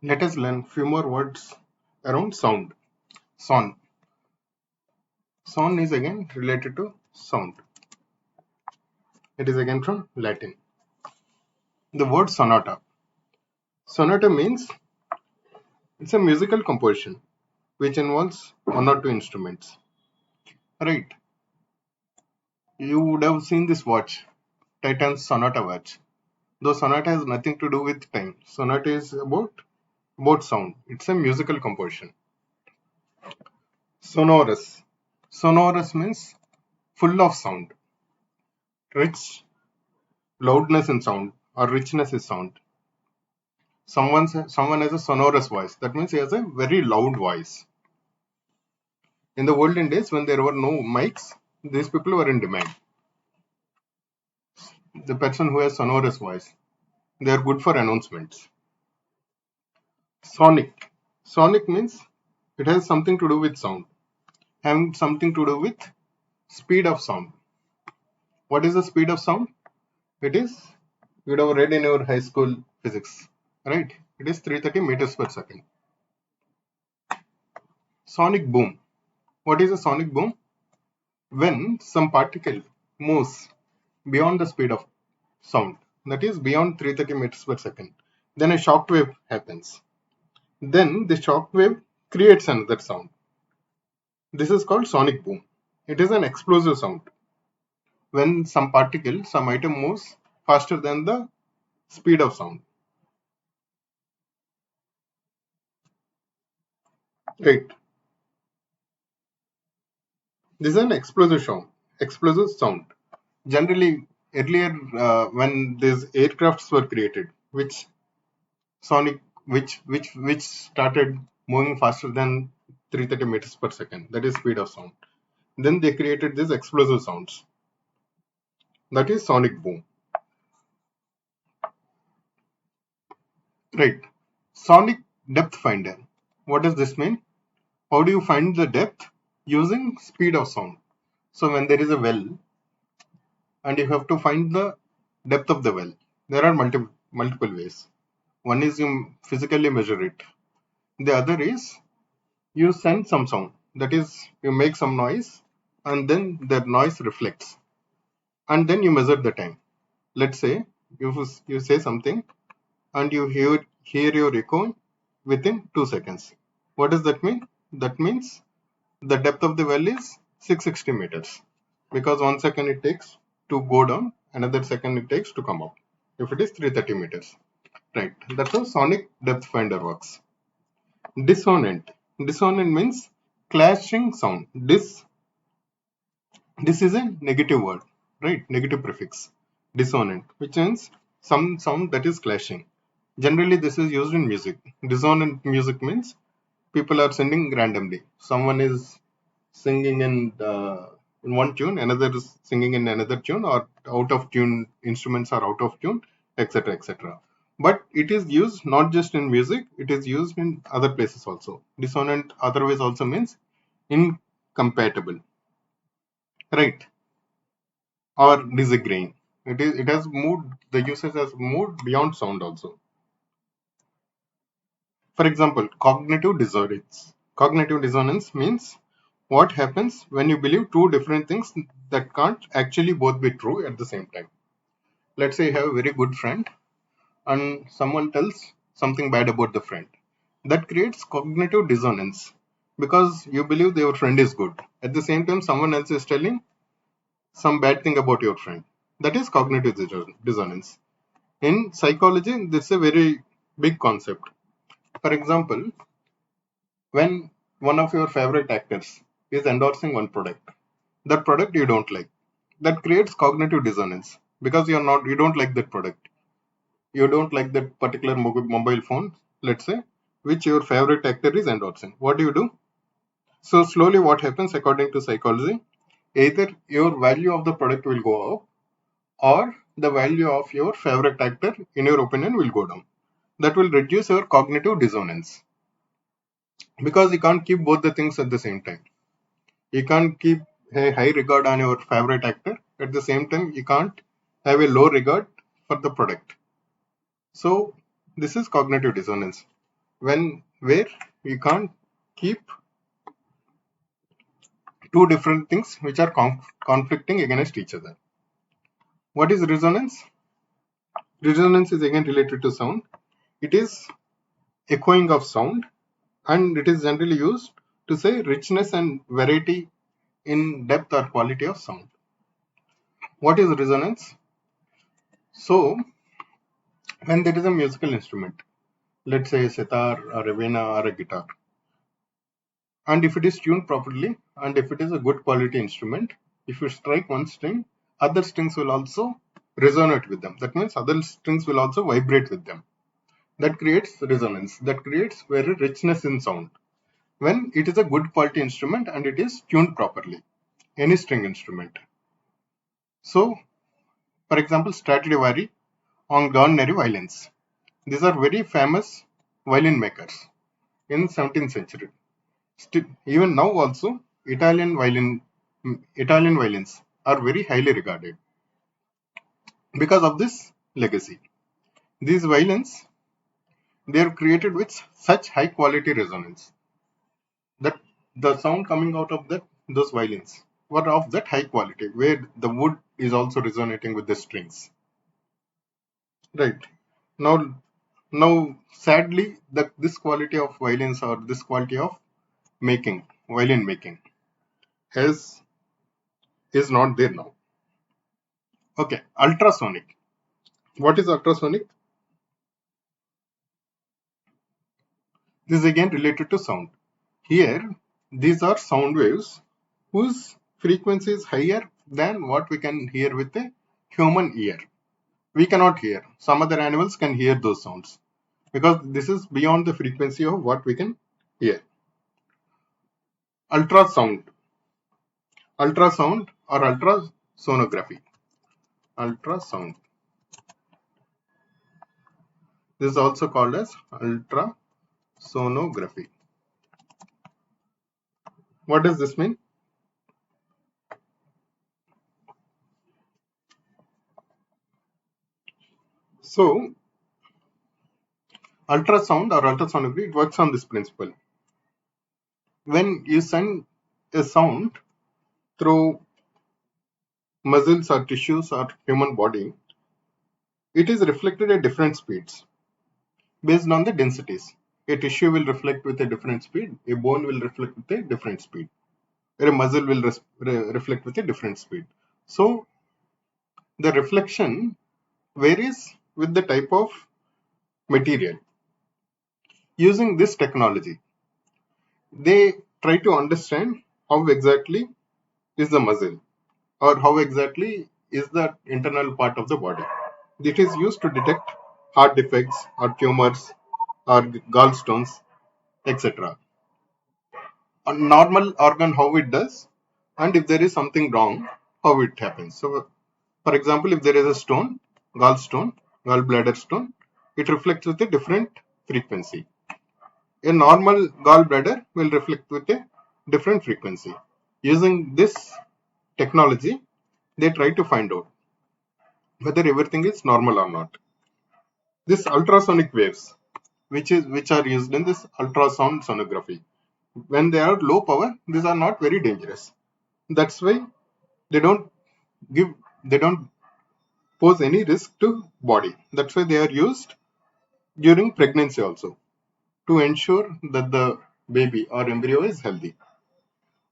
Let us learn few more words around sound. Son. Son is again related to sound. It is again from Latin. The word sonata. Sonata means it's a musical composition which involves one or two instruments. Right. You would have seen this watch, Titan's Sonata watch. Though sonata has nothing to do with time. Sonata is about sound. It's a musical composition. Sonorous. Sonorous means full of sound. Rich, loudness in sound or richness in sound. Someone has a sonorous voice. That means he has a very loud voice. In the olden days, when there were no mics, these people were in demand. The person who has sonorous voice, they are good for announcements. Sonic. Sonic means it has something to do with sound, having something to do with speed of sound. What is the speed of sound? It is, you would have read in your high school physics, right? It is 330 meters per second. Sonic boom. What is a sonic boom? When some particle moves beyond the speed of sound, that is beyond 330 meters per second, then a shock wave happens. Then the shock wave creates another sound. This is called sonic boom. It is an explosive sound. When some particle, some item moves faster than the speed of sound. Right. This is an explosive sound. Explosive sound. Generally, earlier when these aircrafts were created, sonic, which started moving faster than 330 meters per second. That is speed of sound. Then they created these explosive sounds. That is sonic boom. Right. Sonic depth finder. What does this mean? How do you find the depth? Using speed of sound. So when there is a well and you have to find the depth of the well, there are multiple ways. One is you physically measure it. The other is you send some sound. That is, you make some noise and then that noise reflects. And then you measure the time. Let's say you say something and you hear your echo within 2 seconds. What does that mean? That means the depth of the well is 660 meters, because 1 second it takes to go down, another second it takes to come up, if it is 330 meters. Right, that's how sonic depth finder works. Dissonant. Dissonant means clashing sound. This is a negative word, right? Negative prefix. Dissonant, which means some sound that is clashing. Generally, this is used in music. Dissonant music means people are singing randomly. Someone is singing in one tune, another is singing in another tune, or out of tune, instruments are out of tune, etc. etc. But it is used not just in music, it is used in other places also. Dissonant otherwise also means incompatible, right? Or disagreeing. It has moved, the usage has moved beyond sound also. For example, cognitive dissonance. Cognitive dissonance means what happens when you believe two different things that can't actually both be true at the same time. Let's say you have a very good friend and someone tells something bad about the friend. That creates cognitive dissonance because you believe your friend is good. At the same time, someone else is telling some bad thing about your friend. That is cognitive dissonance. In psychology, this is a very big concept. For example, when one of your favorite actors is endorsing one product, that product you don't like, that creates cognitive dissonance because you don't like that product, you don't like that particular mobile phone, let's say, which your favorite actor is endorsing. What do? So slowly what happens according to psychology, either your value of the product will go up or the value of your favorite actor in your opinion will go down. That will reduce your cognitive dissonance because you can't keep both the things at the same time. You can't keep a high regard on your favorite actor, at the same time you can't have a low regard for the product. So this is cognitive dissonance. where you can't keep two different things which are conflicting against each other. What is resonance? Resonance is again related to sound. It is echoing of sound, and it is generally used to say richness and variety in depth or quality of sound. What is resonance? So, when there is a musical instrument, let's say a sitar or a veena or a guitar, and if it is tuned properly and if it is a good quality instrument, if you strike one string, other strings will also resonate with them. That means other strings will also vibrate with them. That creates resonance. That creates very richness in sound. When it is a good quality instrument and it is tuned properly, any string instrument. So, for example, Stradivari and Guarneri violins. These are very famous violin makers in 17th century. Even now also, Italian violins are very highly regarded because of this legacy. These violins, they are created with such high quality resonance that the sound coming out of those violins were of that high quality, where the wood is also resonating with the strings. Right. Now, sadly, this quality of violins or this quality of violin making, is not there now. Okay, ultrasonic. What is ultrasonic? This is again related to sound. Here, these are sound waves whose frequency is higher than what we can hear with a human ear. We cannot hear. Some other animals can hear those sounds because this is beyond the frequency of what we can hear. Ultrasound. Ultrasound or ultrasonography. Ultrasound. This is also called as ultrasonography. What does this mean? So, ultrasound or ultrasonography, it works on this principle. When you send a sound through muscles or tissues or human body, it is reflected at different speeds based on the densities. A tissue will reflect with a different speed, a bone will reflect with a different speed, or a muscle will reflect with a different speed. So, the reflection varies with the type of material. Using this technology, they try to understand how exactly is the muscle or how exactly is the internal part of the body. It is used to detect heart defects or tumors or gallstones, etc. A normal organ, how it does, and if there is something wrong, how it happens. So, for example, if there is a stone, gallbladder stone, it reflects with a different frequency. A normal gallbladder will reflect with a different frequency. Using this technology, they try to find out whether everything is normal or not. This ultrasonic waves, which are used in this ultrasound sonography, when they are low power, these are not very dangerous. That's why they don't give they don't pose any risk to body. That's why they are used during pregnancy also to ensure that the baby or embryo is healthy.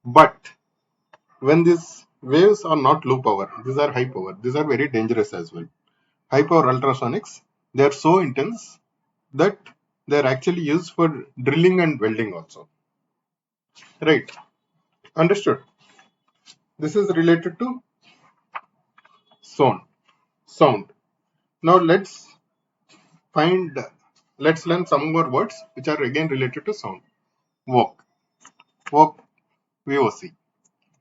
But when these waves are not low power, these are high power. These are very dangerous as well. High power ultrasonics, they are so intense that they are actually used for drilling and welding also. Right? Understood. This is related to sound. Sound. Now find let's learn some more words which are again related to sound. Walk. Walk, VOC,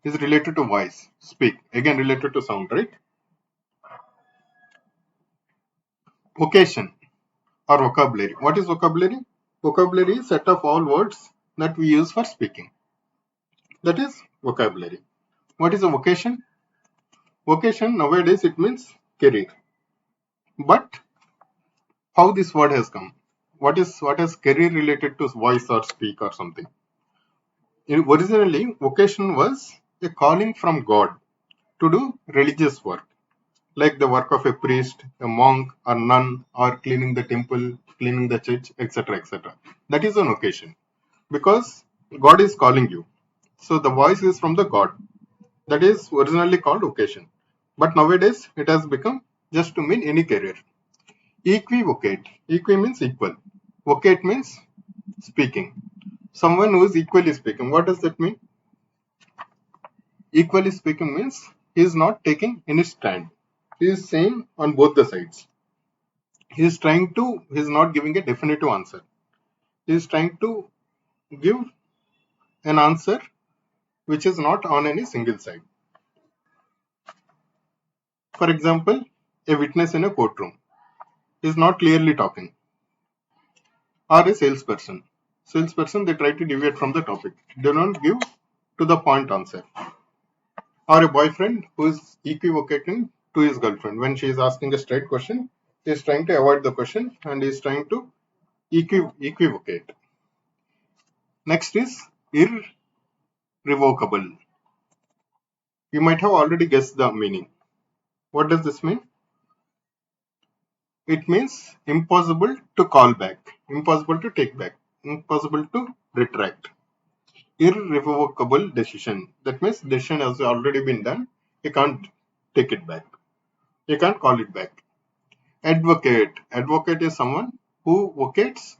is related to voice. Speak, again related to sound, right? Vocation or vocabulary. What is vocabulary? Vocabulary is set of all words that we use for speaking. That is vocabulary. What is a vocation? Vocation nowadays it means career. But how this word has come? what is career related to voice or speak or something. Originally, vocation was a calling from God to do religious work, like the work of a priest, a monk, or nun, or cleaning the temple, cleaning the church, etc., etc. That is an vocation because God is calling you. So the voice is from the God. That is originally called vocation. But nowadays it has become just to mean any career. Equivocate. Equi means equal. Vocate means speaking. Someone who is equally speaking. What does that mean? Equally speaking means he is not taking any stand. He is saying on both the sides. He is not giving a definitive answer. He is trying to give an answer which is not on any single side. For example, a witness in a courtroom is not clearly talking, or a salesperson. Salesperson, they try to deviate from the topic. They don't give to the point answer. Or a boyfriend who is equivocating to his girlfriend. When she is asking a straight question, he is trying to avoid the question and he is trying to equivocate. Next is irrevocable. You might have already guessed the meaning. What does this mean? It means impossible to call back, impossible to take back, impossible to retract. Irrevocable decision. That means decision has already been done. You can't take it back. You can't call it back. Advocate. Advocate is someone who vocates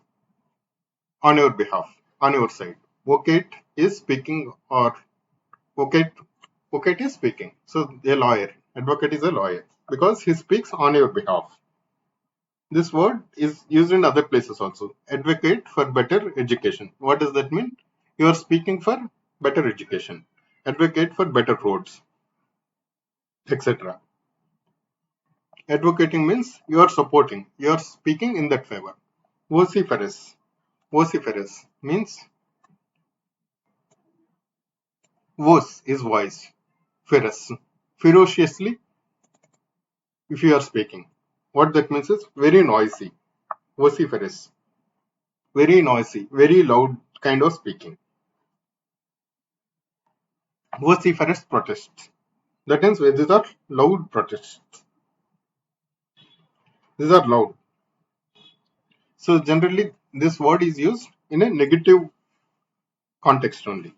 on your behalf, on your side. Vocate is speaking or vocate. Vocate is speaking. So a lawyer. Advocate is a lawyer because he speaks on your behalf. This word is used in other places also. Advocate for better education. What does that mean? You are speaking for better education. Advocate for better roads, etc. Advocating means you are supporting, you are speaking in that favor. Vociferous. Vociferous means voice is voice. Ferous. Ferociously if you are speaking. What that means is very noisy. Vociferous. Very noisy, very loud kind of speaking. Vociferous protests. That means these are loud protests. These are loud. So generally this word is used in a negative context only.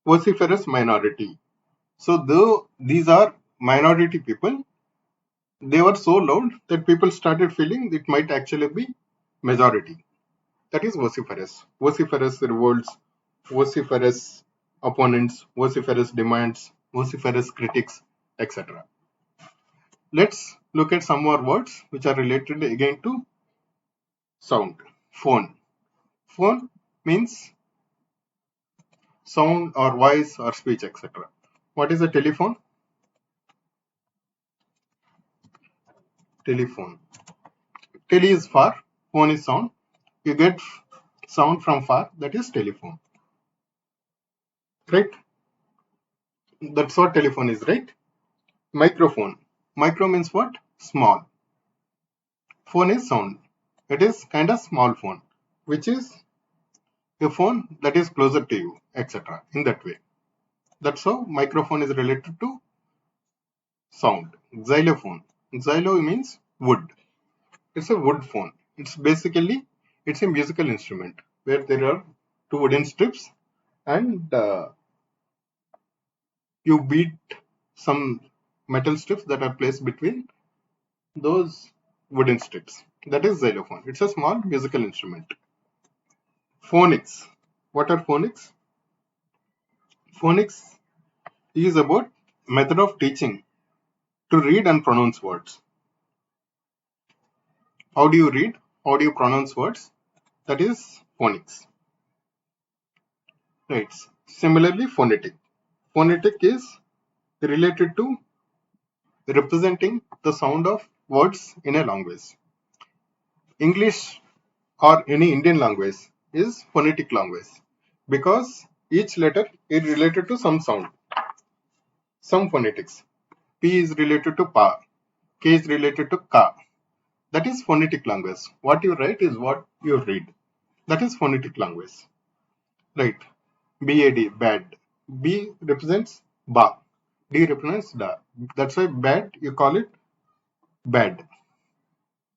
Vociferous minority. So though these are minority people, they were so loud that people started feeling it might actually be majority. That is vociferous. Vociferous revolts, vociferous opponents, vociferous demands, vociferous critics, etc. Let's look at some more words which are related again to sound. Phone. Phone means sound or voice or speech, etc. What is a telephone? Telephone. Tele is far, phone is sound. You get sound from far, that is telephone. Right? That's what telephone is, right? Microphone. Micro means what? Small. Phone is sound. It is kind of small phone, which is a phone that is closer to you, etc. In that way. That's how microphone is related to sound. Xylophone. Xylo means wood. It's a wood phone. It's a musical instrument where there are two wooden strips and you beat some metal strips that are placed between those wooden strips. That is xylophone. It's a small musical instrument. Phonics. What are phonics? Phonics is about method of teaching to read and pronounce words. How do you read? How do you pronounce words? That is phonics. Right. Similarly, phonetic. Phonetic is related to representing the sound of words in a language. English or any Indian language is phonetic language because each letter is related to some sound, some phonetics. P is related to pa, K is related to ka, That is phonetic language. What you write is what you read. That is phonetic language. Right. BAD, bad. B represents ba. D represents da. That's why bad, you call it bad.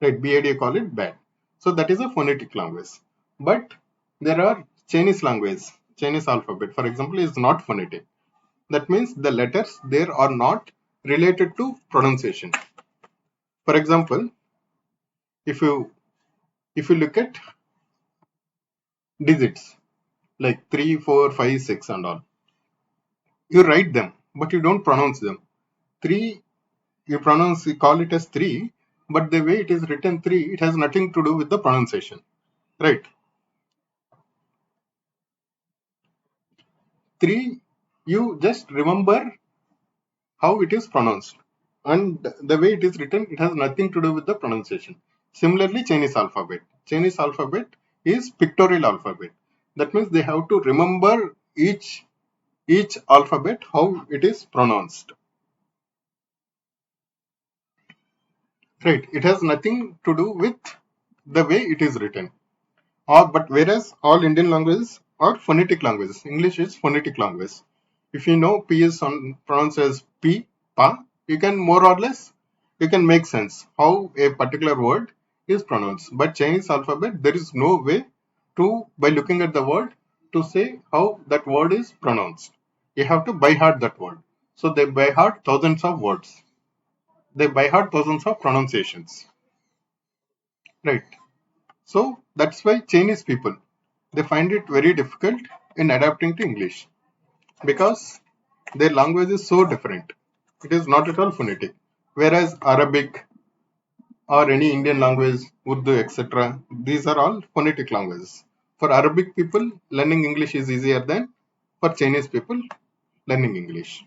Right. BAD, you call it bad. So that is a phonetic language. But there are Chinese language, Chinese alphabet, for example, is not phonetic. That means the letters there are not related to pronunciation. For example, if you look at digits like 3, 4, 5, 6 and all, you write them, but you don't pronounce them. 3, you call it as 3, but the way it is written 3, it has nothing to do with the pronunciation. Right. 3, you just remember how it is pronounced, and the way it is written, it has nothing to do with the pronunciation. Similarly, Chinese alphabet is pictorial alphabet. That means they have to remember each alphabet how it is pronounced. Right. It has nothing to do with the way it is written. But whereas all Indian languages are phonetic languages. English is phonetic language. If you know P is pronounced as P, Pa, you can more or less, you can make sense how a particular word is pronounced. But Chinese alphabet, there is no way to, by looking at the word, to say how that word is pronounced. You have to by heart that word. So they by heart thousands of words. They by heart thousands of pronunciations. Right. So that's why Chinese people, they find it very difficult in adapting to English because their language is so different. It is not at all phonetic. Whereas Arabic or any Indian language, Urdu, etc., these are all phonetic languages. For Arabic people, learning English is easier than for Chinese people learning English.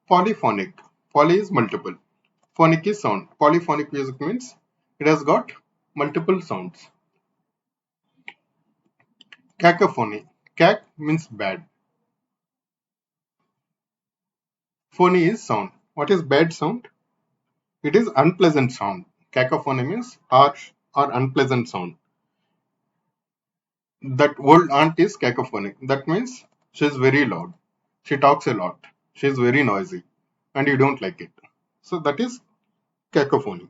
Polyphonic. Poly is multiple. Phonic is sound. Polyphonic music means it has got multiple sounds. Cacophony. Cac means bad. Phony is sound. What is bad sound? It is unpleasant sound. Cacophony means harsh or unpleasant sound. That old aunt is cacophonic. That means she is very loud. She talks a lot. She is very noisy and you don't like it. So that is cacophony.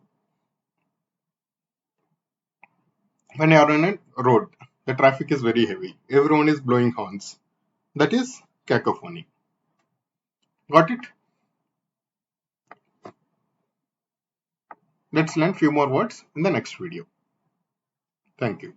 When you are on a road, the traffic is very heavy. Everyone is blowing horns. That is cacophony. Got it? Let's learn few more words in the next video. Thank you.